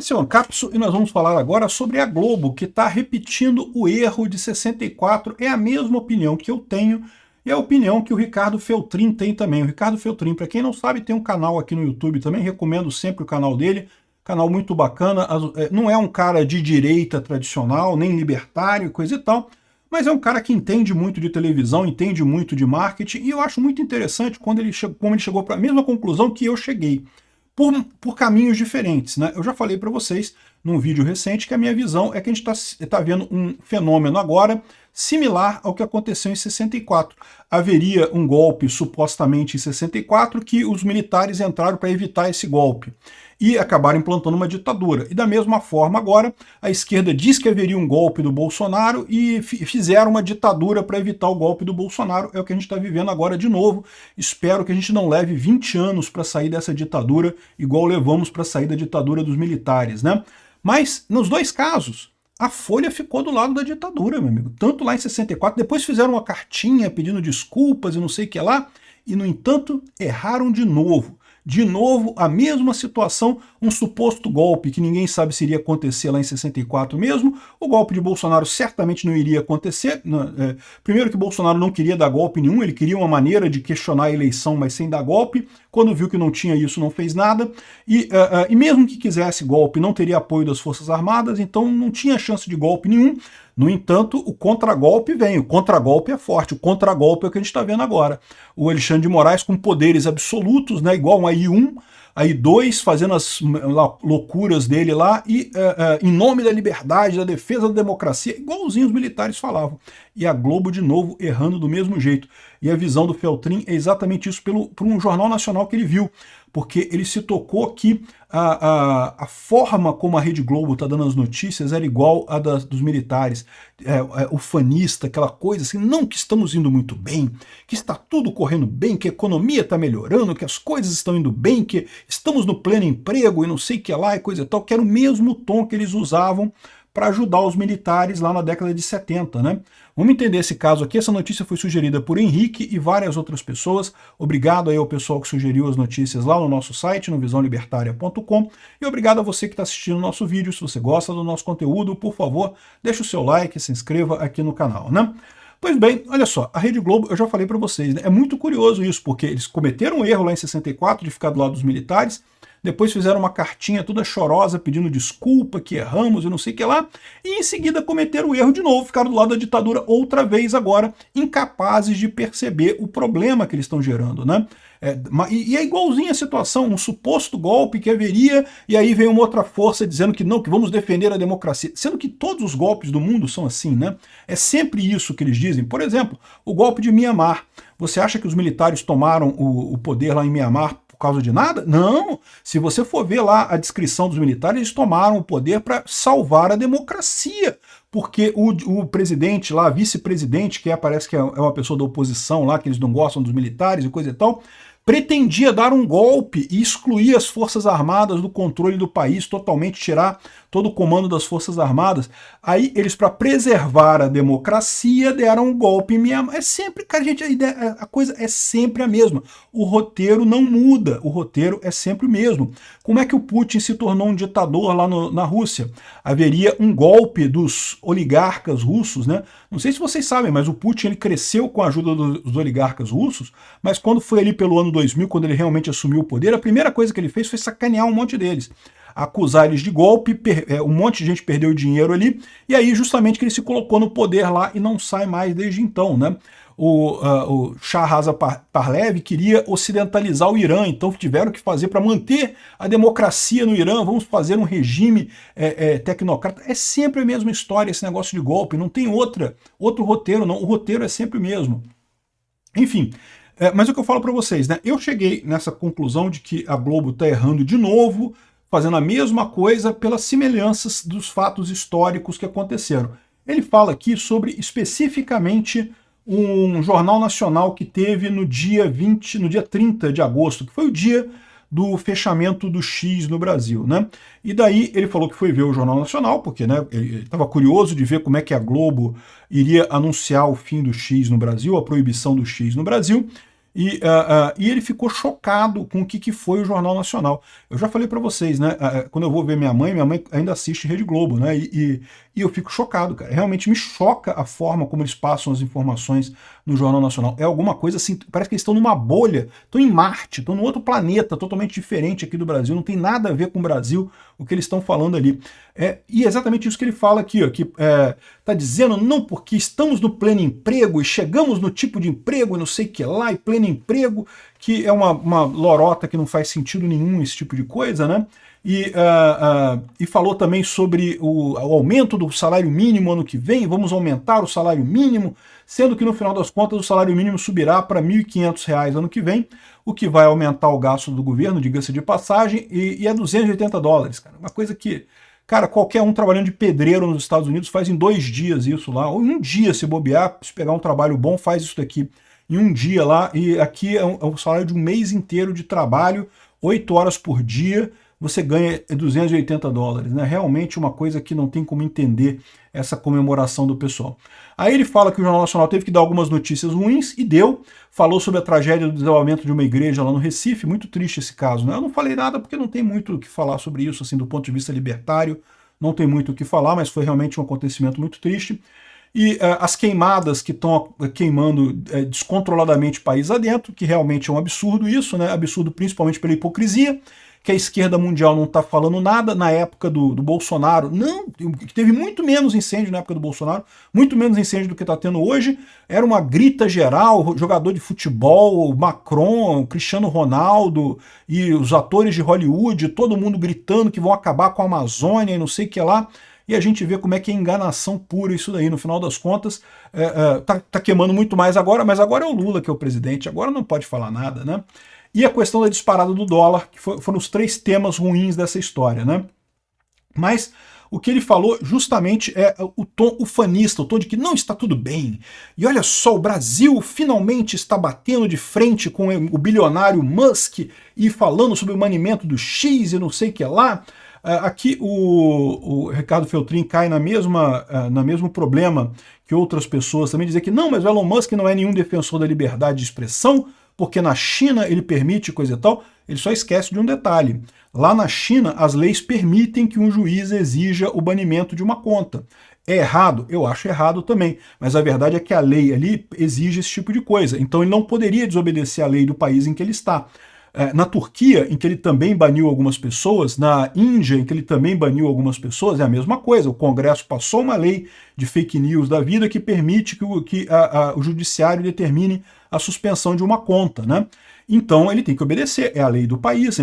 Esse é o Ancapso e nós vamos falar agora sobre a Globo, que está repetindo o erro de 64. É a mesma opinião que eu tenho e é a opinião que o Ricardo Feltrin tem também. O Ricardo Feltrin, para quem não sabe, tem um canal aqui no YouTube também, recomendo sempre o canal dele. Canal muito bacana, não é um cara de direita tradicional, nem libertário, coisa e tal, mas é um cara que entende muito de televisão, entende muito de marketing, e eu acho muito interessante como ele chegou para a mesma conclusão que eu cheguei. Por caminhos diferentes, né? Eu já falei para vocês num vídeo recente que a minha visão é que a gente está vendo um fenômeno agora similar ao que aconteceu em 64. Haveria um golpe supostamente em 64 que os militares entraram para evitar esse golpe e acabaram implantando uma ditadura. E da mesma forma agora a esquerda diz que haveria um golpe do Bolsonaro e fizeram uma ditadura para evitar o golpe do Bolsonaro. É o que a gente está vivendo agora de novo. Espero que a gente não leve 20 anos para sair dessa ditadura igual levamos para sair da ditadura dos militares, né? Mas nos dois casos a Folha ficou do lado da ditadura, meu amigo. Tanto lá em 64, depois fizeram uma cartinha pedindo desculpas e não sei o que lá, e no entanto erraram de novo. De novo, a mesma situação, um suposto golpe que ninguém sabe se iria acontecer lá em 64 mesmo. O golpe de Bolsonaro certamente não iria acontecer. Primeiro que Bolsonaro não queria dar golpe nenhum, ele queria uma maneira de questionar a eleição, mas sem dar golpe. Quando viu que não tinha isso, não fez nada. E mesmo que quisesse golpe, não teria apoio das Forças Armadas, então não tinha chance de golpe nenhum. No entanto, o contragolpe vem, o contragolpe é forte, o contragolpe é o que a gente está vendo agora. O Alexandre de Moraes com poderes absolutos, né, igual um AI-1, AI-2, fazendo as loucuras dele lá, e em nome da liberdade, da defesa da democracia, igualzinho os militares falavam. E a Globo de novo errando do mesmo jeito. E a visão do Feltrin é exatamente isso por um jornal nacional que ele viu, porque ele se tocou que a forma como a Rede Globo está dando as notícias era igual a dos militares. O fanista, aquela coisa assim, não que estamos indo muito bem, que está tudo correndo bem, que a economia está melhorando, que as coisas estão indo bem, que estamos no pleno emprego e não sei o que lá e coisa e tal, que era o mesmo tom que eles usavam para ajudar os militares lá na década de 70, né? Vamos entender esse caso aqui. Essa notícia foi sugerida por Henrique e várias outras pessoas. Obrigado aí ao pessoal que sugeriu as notícias lá no nosso site, no visãolibertaria.com, e obrigado a você que está assistindo o nosso vídeo. Se você gosta do nosso conteúdo, por favor, deixe o seu like, se inscreva aqui no canal, né? Pois bem, olha só, a Rede Globo, eu já falei para vocês, né? É muito curioso isso, porque eles cometeram um erro lá em 64 de ficar do lado dos militares, depois fizeram uma cartinha toda chorosa pedindo desculpa, que erramos e não sei o que lá, e em seguida cometeram o erro de novo, ficaram do lado da ditadura outra vez agora, incapazes de perceber o problema que eles estão gerando, né? E é igualzinha a situação, um suposto golpe que haveria, e aí vem uma outra força dizendo que não, que vamos defender a democracia, sendo que todos os golpes do mundo são assim, né? É sempre isso que eles dizem. Por exemplo, o golpe de Mianmar. Você acha que os militares tomaram o poder lá em Mianmar por causa de nada? Não! Se você for ver lá a descrição dos militares, eles tomaram o poder para salvar a democracia. Porque o presidente lá, vice-presidente, que parece que é uma pessoa da oposição lá, que eles não gostam dos militares e coisa e tal, pretendia dar um golpe e excluir as Forças Armadas do controle do país, totalmente tirar todo o comando das Forças Armadas. Aí eles, para preservar a democracia, deram um golpe em Mianmar. É sempre, cara, gente, a coisa é sempre a mesma. O roteiro não muda, o roteiro é sempre o mesmo. Como é que o Putin se tornou um ditador lá na Rússia? Haveria um golpe dos oligarcas russos, né? Não sei se vocês sabem, mas o Putin ele cresceu com a ajuda dos oligarcas russos, mas quando foi ali pelo ano 2000, quando ele realmente assumiu o poder, a primeira coisa que ele fez foi sacanear um monte deles. Acusar eles de golpe, um monte de gente perdeu dinheiro ali, e aí justamente que ele se colocou no poder lá e não sai mais desde então, né? O Shah Reza Pahlavi queria ocidentalizar o Irã, então tiveram que fazer para manter a democracia no Irã, vamos fazer um regime tecnocrata. É sempre a mesma história esse negócio de golpe, não tem outro roteiro, não. O roteiro é sempre o mesmo. Enfim, mas o que eu falo para vocês, né? Eu cheguei nessa conclusão de que a Globo está errando de novo, fazendo a mesma coisa pelas semelhanças dos fatos históricos que aconteceram. Ele fala aqui sobre especificamente um jornal nacional que teve no dia 30 de agosto, que foi o dia do fechamento do X no Brasil, né? E daí ele falou que foi ver o Jornal Nacional, porque, né, ele estava curioso de ver como é que a Globo iria anunciar o fim do X no Brasil, a proibição do X no Brasil, E ele ficou chocado com o que foi o Jornal Nacional. Eu já falei para vocês, né? Quando eu vou ver minha mãe ainda assiste Rede Globo, né? E eu fico chocado, cara. Realmente me choca a forma como eles passam as informações no Jornal Nacional. É alguma coisa assim, parece que eles estão numa bolha, estão em Marte, estão num outro planeta totalmente diferente aqui do Brasil, não tem nada a ver com o Brasil o que eles estão falando ali. E é exatamente isso que ele fala aqui, ó, que tá dizendo, não, porque estamos no pleno emprego e chegamos no tipo de emprego e não sei o que lá, e pleno emprego, que é uma lorota que não faz sentido nenhum esse tipo de coisa, né? E falou também sobre o aumento do salário mínimo ano que vem, vamos aumentar o salário mínimo, sendo que no final das contas o salário mínimo subirá para R$ 1.500 ano que vem, o que vai aumentar o gasto do governo, diga-se de passagem, e é $280, cara. Uma coisa que, cara, qualquer um trabalhando de pedreiro nos Estados Unidos faz em 2 dias isso lá, ou em um dia se bobear, se pegar um trabalho bom, faz isso daqui em um dia lá, e aqui é o salário de um mês inteiro de trabalho, 8 horas por dia, você ganha $280, né? Realmente uma coisa que não tem como entender essa comemoração do pessoal. Aí ele fala que o Jornal Nacional teve que dar algumas notícias ruins, e deu. Falou sobre a tragédia do desabamento de uma igreja lá no Recife, muito triste esse caso, né? Eu não falei nada porque não tem muito o que falar sobre isso, assim, do ponto de vista libertário, não tem muito o que falar, mas foi realmente um acontecimento muito triste. E as queimadas que estão queimando descontroladamente o país adentro, que realmente é um absurdo isso, né? Absurdo principalmente pela hipocrisia, que a esquerda mundial não está falando nada. Na época do Bolsonaro, não, teve muito menos incêndio na época do Bolsonaro, muito menos incêndio do que está tendo hoje, era uma grita geral, jogador de futebol, Macron, Cristiano Ronaldo e os atores de Hollywood, todo mundo gritando que vão acabar com a Amazônia e não sei o que lá, e a gente vê como é que é enganação pura isso daí, no final das contas, tá queimando muito mais agora, mas agora é o Lula que é o presidente, agora não pode falar nada, né? E a questão da disparada do dólar, que foram os 3 temas ruins dessa história, né? Mas o que ele falou justamente é o tom ufanista, o tom de que não está tudo bem. E olha só, o Brasil finalmente está batendo de frente com o bilionário Musk e falando sobre o manimento do X e não sei o que lá. Aqui o Ricardo Feltrin cai no mesmo problema que outras pessoas também, dizer que não, mas o Elon Musk não é nenhum defensor da liberdade de expressão, porque na China ele permite coisa e tal. Ele só esquece de um detalhe. Lá na China, as leis permitem que um juiz exija o banimento de uma conta. É errado? Eu acho errado também. Mas a verdade é que a lei ali exige esse tipo de coisa. Então ele não poderia desobedecer a lei do país em que ele está. Na Turquia, em que ele também baniu algumas pessoas, na Índia, em que ele também baniu algumas pessoas, é a mesma coisa. O Congresso passou uma lei de fake news da vida que permite que o judiciário determine a suspensão de uma conta, né? Então ele tem que obedecer, é a lei do país.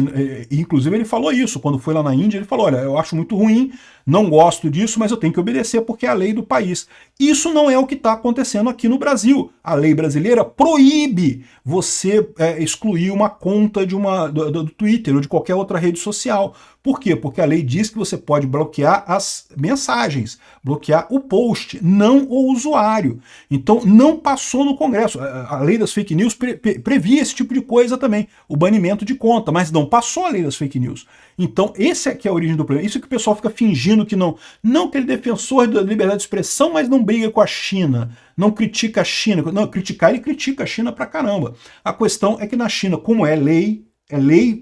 Inclusive ele falou isso, quando foi lá na Índia, ele falou, olha, eu acho muito ruim, não gosto disso, mas eu tenho que obedecer porque é a lei do país. Isso não é o que está acontecendo aqui no Brasil. A lei brasileira proíbe você excluir uma conta do Twitter ou de qualquer outra rede social. Por quê? Porque a lei diz que você pode bloquear as mensagens, bloquear o post, não o usuário. Então não passou no Congresso. A lei das fake news previa esse tipo de coisa também, o banimento de conta, mas não passou a lei das fake news. Então esse é que é a origem do problema. Isso que o pessoal fica fingindo que não. Não que ele é defensor da liberdade de expressão, mas não briga com a China, não critica a China. Não, criticar, ele critica a China pra caramba. A questão é que na China, como é lei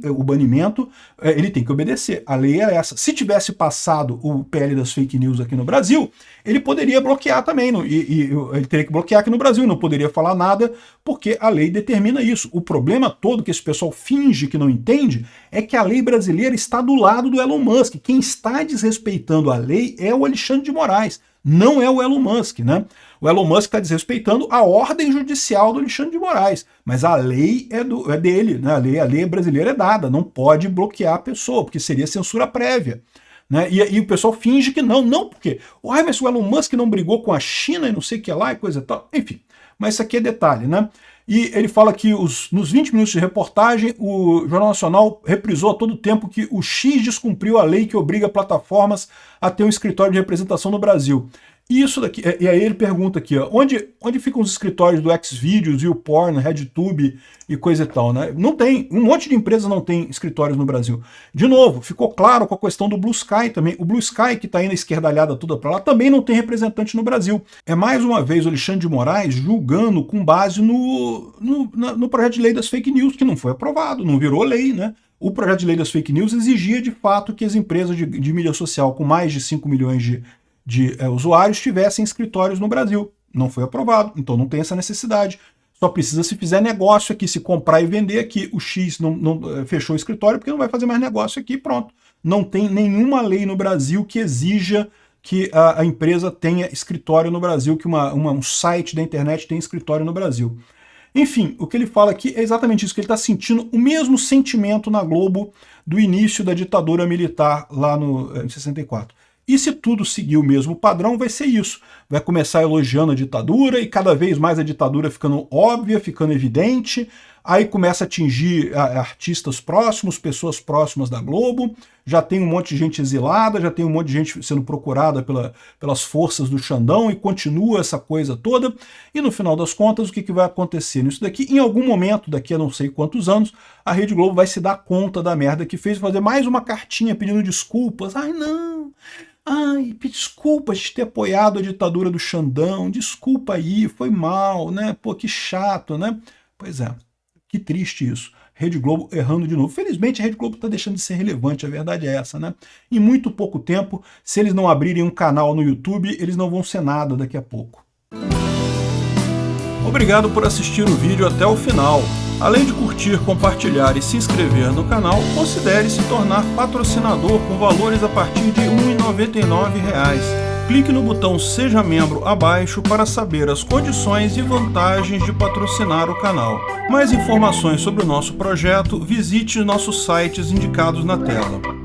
o banimento, ele tem que obedecer. A lei é essa. Se tivesse passado o PL das fake news aqui no Brasil, ele poderia bloquear também, e ele teria que bloquear aqui no Brasil, não poderia falar nada, porque a lei determina isso. O problema todo que esse pessoal finge que não entende é que a lei brasileira está do lado do Elon Musk. Quem está desrespeitando a lei é o Alexandre de Moraes, não é o Elon Musk, né? O Elon Musk está desrespeitando a ordem judicial do Alexandre de Moraes, mas a lei é dele, né? A lei brasileira é dada, não pode bloquear a pessoa, porque seria censura prévia. Né? E o pessoal finge que não, porque mas o Elon Musk não brigou com a China e não sei o que lá e coisa e tal. Enfim, mas isso aqui é detalhe, né? E ele fala que nos 20 minutos de reportagem, o Jornal Nacional reprisou a todo tempo que o X descumpriu a lei que obriga plataformas a ter um escritório de representação no Brasil. Isso daqui, e aí ele pergunta aqui, ó, onde ficam os escritórios do Xvideos, YouPorn, RedTube e coisa e tal, né? Não tem, um monte de empresas não tem escritórios no Brasil. De novo, ficou claro com a questão do Blue Sky também. O Blue Sky, que está indo esquerdalhada toda para lá, também não tem representante no Brasil. É mais uma vez o Alexandre de Moraes julgando com base no projeto de lei das fake news, que não foi aprovado, não virou lei, né? O projeto de lei das fake news exigia de fato que as empresas de mídia social com mais de 5 milhões de usuários tivessem escritórios no Brasil. Não foi aprovado, então não tem essa necessidade. Só precisa se fizer negócio aqui, se comprar e vender aqui. O X não fechou o escritório porque não vai fazer mais negócio aqui, pronto. Não tem nenhuma lei no Brasil que exija que a empresa tenha escritório no Brasil, que um site da internet tenha escritório no Brasil. Enfim, o que ele fala aqui é exatamente isso, que ele está sentindo o mesmo sentimento na Globo do início da ditadura militar lá em 64. E se tudo seguir o mesmo padrão, vai ser isso. Vai começar elogiando a ditadura e cada vez mais a ditadura ficando óbvia, ficando evidente. Aí começa a atingir artistas próximos, pessoas próximas da Globo. Já tem um monte de gente exilada, já tem um monte de gente sendo procurada pelas forças do Xandão e continua essa coisa toda. E no final das contas, o que vai acontecer nisso daqui? Em algum momento, daqui a não sei quantos anos, a Rede Globo vai se dar conta da merda que fez, fazer mais uma cartinha pedindo desculpas. Ai, não... Ai, desculpa de ter apoiado a ditadura do Xandão, desculpa aí, foi mal, né? Pô, que chato, né? Pois é, que triste isso. Rede Globo errando de novo. Felizmente a Rede Globo está deixando de ser relevante, a verdade é essa, né? Em muito pouco tempo, se eles não abrirem um canal no YouTube, eles não vão ser nada daqui a pouco. Obrigado por assistir o vídeo até o final. Além de curtir, compartilhar e se inscrever no canal, considere se tornar patrocinador com valores a partir de R$ 1,99. Clique no botão Seja Membro abaixo para saber as condições e vantagens de patrocinar o canal. Mais informações sobre o nosso projeto, visite nossos sites indicados na tela.